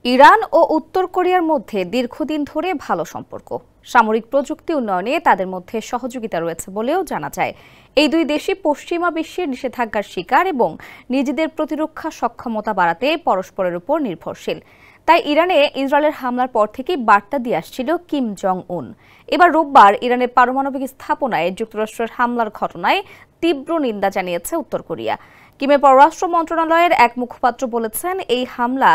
Iran ও উত্তর কোরিয়ার মধ্যে দীর্ঘদিন ধরে ভালো সম্পর্ক। সামরিক প্রযুক্তি উন্নয়নে তাদের মধ্যে সহযোগিতা রয়েছে বলেও জানা যায়। এই দুই দেশই পশ্চিমা বিশ্বের নিষেধাজ্ঞার শিকার এবং নিজেদের প্রতিরক্ষা সক্ষমতা বাড়াতে পরস্পরের উপর নির্ভরশীল। তাই ইরানে ইসরায়েলের হামলার পর থেকেই বার্তা দিয়ে আসছিল কিম জং উন। এবার রোববার ইরানের পারমাণবিক স্থাপনায় যুক্তরাষ্ট্রের হামলার ঘটনায় তীব্র নিন্দা জানিয়েছে উত্তর কোরিয়া। কিমের পররাষ্ট্র মন্ত্রণালয়ের এক মুখপাত্র বলেছেন, এই হামলা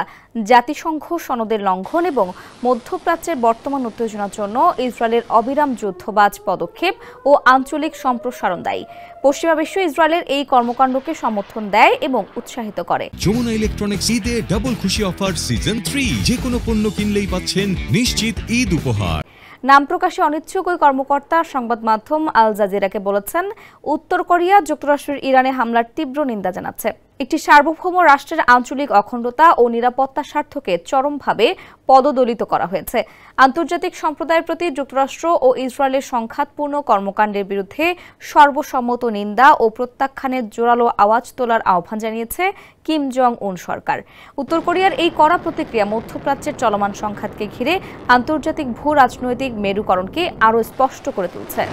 জাতিসংঘ সনদের লঙ্ঘন এবং মধ্যপ্রাচ্যের বর্তমান উত্তেজনার জন্য ইসরায়েলের অবিরাম যুদ্ধবাজ পদক্ষেপ ও আঞ্চলিক সম্প্রসারণ দায়ী। পশ্চিমা বিশ্ব ইসরায়েলের এই কর্মকাণ্ডকে সমর্থন দেয় এবং উৎসাহিত করে। যমুনা ইলেকট্রনিক্স ঈদে ডাবল খুশি অফার সিজন 3, যে কোনো পণ্য কিনলেই পাচ্ছেন নিশ্চিত ঈদ উপহার। নাম প্রকাশে অনিচ্ছুক ওই কর্মকর্তা সংবাদ মাধ্যম আল জাজিরাকে বলেছেন, উত্তর কোরিয়া যুক্তরাষ্ট্রের ইরানে হামলার তীব্র নিন্দা জানাচ্ছে। একটি সার্বভৌম রাষ্ট্রের আঞ্চলিক অখণ্ডতা ও নিরাপত্তা স্বার্থকে চরমভাবে পদদলিত করা হয়েছে। আন্তর্জাতিক সম্প্রদায়ের প্রতি যুক্তরাষ্ট্র ও ইসরায়েলের সংঘাতপূর্ণ কর্মকাণ্ডের বিরুদ্ধে সর্বসম্মত নিন্দা ও প্রত্যাখ্যানের জোরালো আওয়াজ তোলার আহ্বান জানিয়েছে কিম জং উন সরকার। উত্তর কোরিয়ার এই কড়া প্রতিক্রিয়া মধ্যপ্রাচ্যের চলমান সংঘাতকে ঘিরে আন্তর্জাতিক ভূ রাজনৈতিক মেরুকরণকে আরও স্পষ্ট করে তুলছে।